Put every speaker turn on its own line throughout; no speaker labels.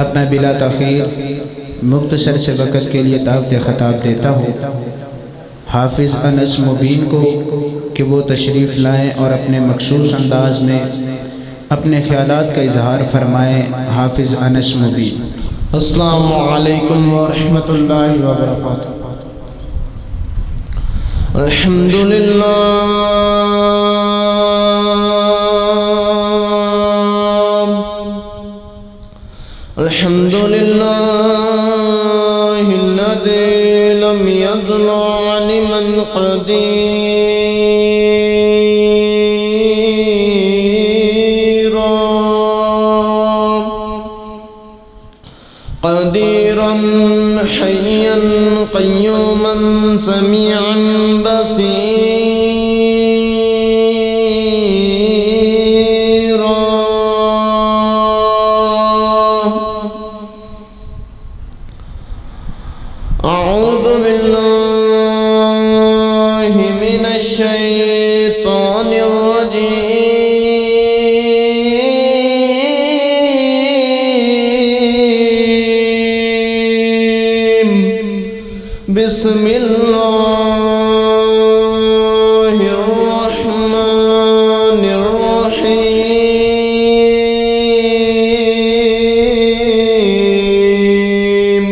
اب میں بلا تاخیر مختصر سے وقت کے لیے دعوت خطاب دیتا ہوں حافظ انس مبین کو کہ وہ تشریف لائیں اور اپنے مخصوص انداز میں اپنے خیالات کا اظہار فرمائیں۔ حافظ انس مبین۔
السلام علیکم ورحمۃ اللہ وبرکاتہ۔ الحمدللہ الحمدللہ الذی لم یضل عالما قدیرا حیا قیوما سمیعا بصیرا اعوذ باللہ من الشیطان الرجیم بسم اللہ الرحمن الرحیم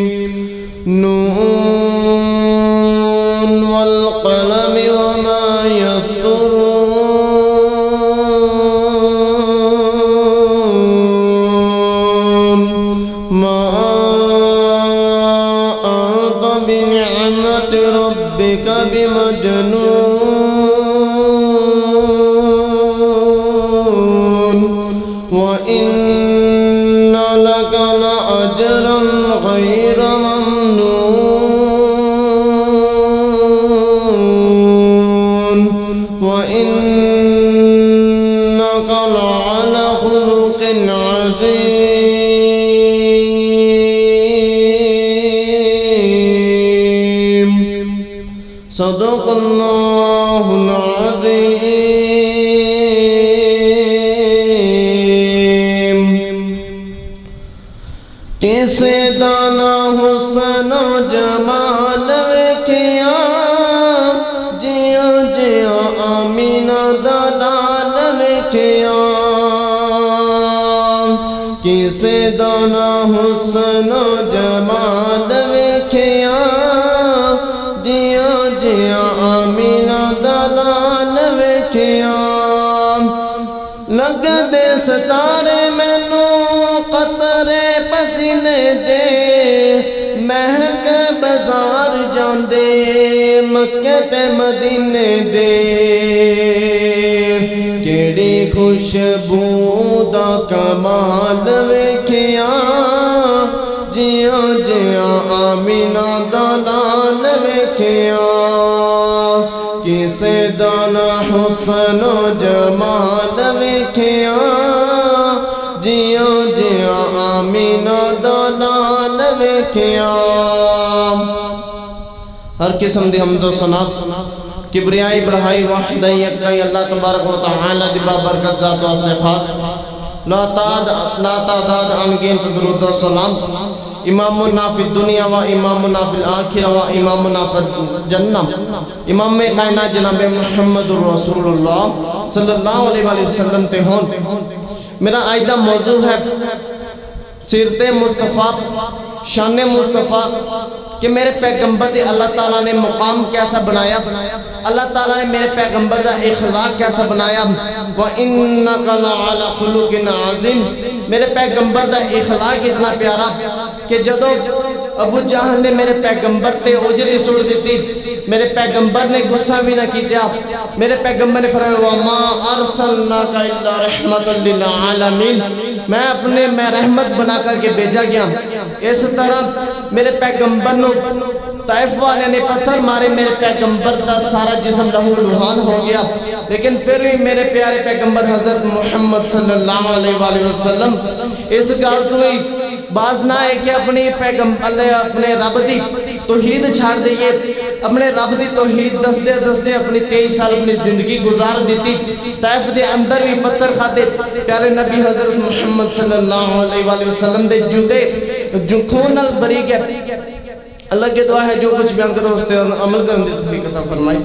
نون والقلم وما يسطرون ما أنت بنعمة ربك بمجنون وإن لك لأجرا غير ممنون وإنك لعلى خلق عظيم صدق اللہ العظیم۔ کسے دانا حسن و جمال ویکھیا جیا جیا آمینہ دلال ویکھیا کسے دانا حسن و جمال ویکھیا جیا جیا آمینہ دلال ویکھیا لگ دے ستارے مینوں قطرے پسینے دے مہک بازار جاندے مکے تے مدینے دے کیڑی خوشبو دا کمال ویکھیا جیا جیا آمینہ دلال ویکھیا کسے دانا حسن و جمال ویکھیا جیا جیا آمینہ دلال ویکھیا۔ ہر قسم دی حمد و ثنا کبریائی بڑھائی وحدہ یکتائی اللہ تبارک و تعالی دی بابرکت ذات واسطے خاص لا تعداد انگین درود و سلام امامنا فی الدنیا و امامنا فی الآخرہ و امامنا فی الجنہ امام کائنات جناب محمد رسول اللہ صلی اللہ علیہ وآلہ وسلم تے ہون۔ میرا آئیدہ موضوع ہے سیرت مصطفیٰ شان مصطفیٰ کہ میرے پیغمبر دے اللہ تعالیٰ نے مقام کیسا بنایا، اللہ تعالیٰ نے میرے پیغمبر دا اخلاق کیسا بنایا۔ وَإِنَّكَ لَعَلَى خُلُقٍ عَظِيمٍ میرے پیغمبر دا اخلاق اتنا پیارا کہ جدو ابو جہل نے میرے پیغمبر تے اجری سڑ دیتی میرے پیغمبر نے غصہ بھی نہ کیا، میرے پیغمبر نے فرمایا وَمَا أَرْسَلْنَاكَ إِلَّا رَحْمَةً لِلْعَالَمِينَ میں رحمت بنا کر کے بھیجا گیا۔ اس طرح میرے پیغمبر نو طائف والے نے پتھر مارے، میرے پیغمبر دا سارا جسم لہو لہان ہو گیا، لیکن پھر بھی میرے پیارے پیغمبر حضرت محمد صلی اللہ علیہ وآلہ وسلم اس گال تو ہی باز نہ ہے کہ اپنے رب دی توحید چھاڑ دئیے اپنے رب دی توحید دستے دستے اپنی 23 سال اپنی زندگی گزار دیتی طائف دے اندر بھی پتھر کھاتے پیارے نبی حضرت محمد صلی اللہ علیہ وآلہ وسلم دے جوتے جو خون نال بری گئے اللہ کی دعا ہے جو کچھ بیان کرو اس پہ عمل کرنے دی توفیق عطا فرمائی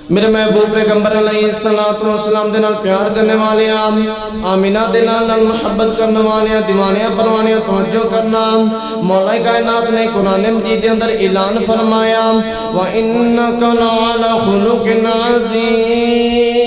میرے محبوب پیغمبر علیہ السلام دے نال پیار کرنے والے آمینہ دے نال محبت کرنے والے دیوانیاں پروانیاں توجہ کرنا مولا کائنات نے قرآن مجید دے اندر اعلان فرمایا وَإِنَّكَ لَعَلَى خُلُقٍ عَظِيمٍ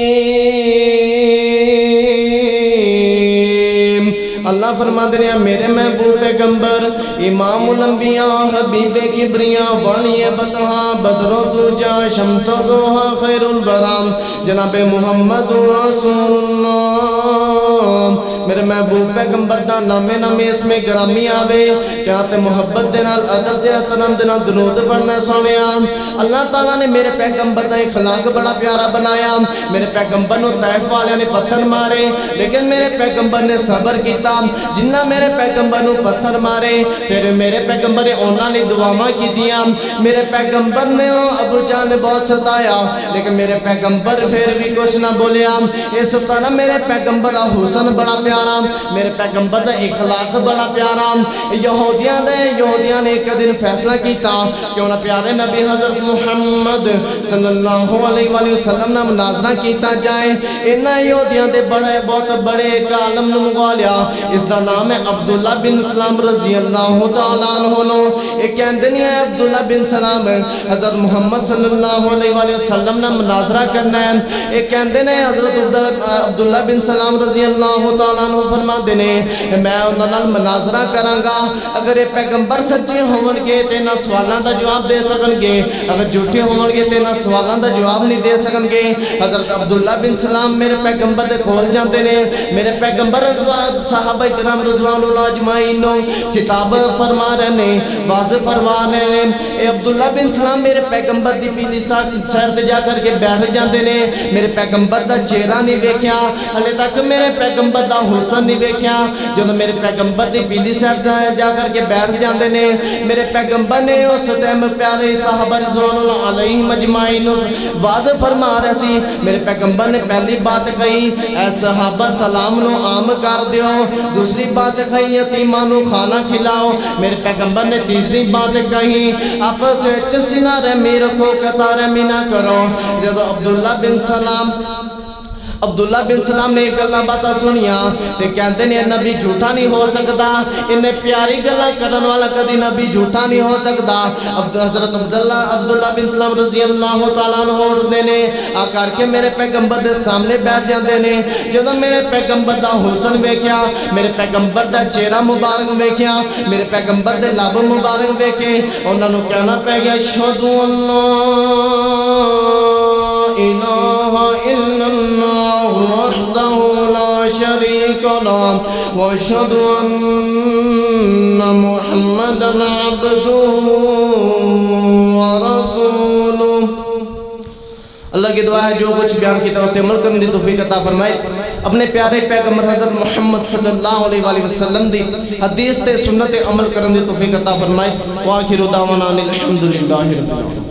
اللہ فرما دے رہے ہیں میرے محبوب پیغمبر امام الانبیاء حبیب کبریاء ولی بطہا بدر و دوجہ شمس و ضحیٰ خیر البرام جناب محمد رسول اللہ میرے محبوب پیغمبر دا نامے نامے اس میں گرامی آوے چاہتے محبت دینال عدد دے احترام دینال درود پڑھنا سونیا اللہ تعالیٰ نے میرے پیغمبر دا اخلاق بڑا پیارا بنایا میرے پیغمبر نو طائف والے نے پتھر مارے لیکن میرے پیغمبر نے صبر کیتا جنہ میرے پیغمبر نو پتھر مارے پھر میرے پیغمبر نے اونا نے دعاواں کی دیا میرے پیغمبر نے ابو جان نے بہت ستایا لیکن میرے پیغمبر پھر بھی کچھ نہ بولیا اس طرح میرے پیغمبر حسن بڑا پیارا میرے پیغمبر دا اخلاق بڑا پیارا یہودیاں نے ایک دن فیصلہ کیتا کیوں نہ پیارے نبی حضرت محمد صلی اللہ علیہ وآلہ وسلم نہ مناظرہ کیتا جائے انہاں یہودیاں دے بڑے بہت بڑے ایک عالم نے منگوا لیا اس دا نام ہے عبداللہ بن سلام رضی اللہ تعالیٰ عنہ ایک کہندنی ہے عبداللہ بن سلام حضرت محمد صلی اللہ علیہ وآلہ وسلم نے مناظرہ کرنا ہے ایک کہندنی ہے حضرت عبداللہ بن سلام رضی اللہ تعالیٰ عنہ فرما دینے میں انہاں مناظرہ کرانگا اگر یہ پیغمبر سچے ہون کے تینا سوالان دا جواب دے سکن گے اگر جھوٹے ہون کے تینا سوالان دا جواب نہیں دے سکن گے حضرت عبداللہ بن سلام میرے پیغمبر دے کھول جاندے نے میرے پیغمبر صحابہ کرام رضوان اللہ اجمعین خطاب فرما رہے نے واضح فرما رہے نے اے عبداللہ بن سلام میرے پیغمبر دی پیلی سیر تے جا کر کے بیٹھ جاندے نے میرے پیغمبر دا چہرہ نہیں دیکھیا ہلے تک میرے پیغمبر دا حسن نہیں دیکھیا جب میرے پیغمبر دی پیلی سیر تے جا کر کے بیٹھ جاندے نے میرے پیغمبر نے اس ٹائم پیارے صحابہ رضوان اللہ علیہم اجمعین واضح فرما رہے سی میرے پیغمبر نے پہلی بات کہی اے صحابہ سلام نو عام کر دیو دوسری بات کہی یتیمانو کھانا کھلاؤ میرے پیغمبر نے تیسری بات کہی آپس وچ سینہ رحمی رکھو قطع رحمی نہ کرو جب عبداللہ بن سلام نے ایک اللہ باتا سنیا تے کہندے نے نبی جھوٹا نہیں ہو سکتا انہیں پیاری گلا کرن والا کدی نبی جھوٹا نہیں ہو سکتا حضرت عبداللہ بن سلام رضی اللہ تعالیٰ عنہ اٹھتے نے آکار کے میرے پیغمبر دے سامنے بیٹھ جاندے نے جب میرے پیغمبر دا حسن ویکھیا میرے پیغمبر دا چہرہ مبارک ویکھیا میرے پیغمبر دے لب مبارک ویکھے انہاں نو کہنا پہ گیا اشہدو اللہ الہ الا اللہ وحدہ لا شریک لہ واشہد ان محمدا عبدہ ورسولہ اللہ کی دعا ہے جو کچھ بیان کیتا اس سے عمل کرنے دی توفیق عطا فرمائے اپنے پیارے پیغمبر حضرت محمد صلی اللہ علیہ وآلہ وسلم دی حدیث تے سنت عمل کرنے دی توفیق عطا فرمائے وآخر دعوانا الحمدللہ رب العالمین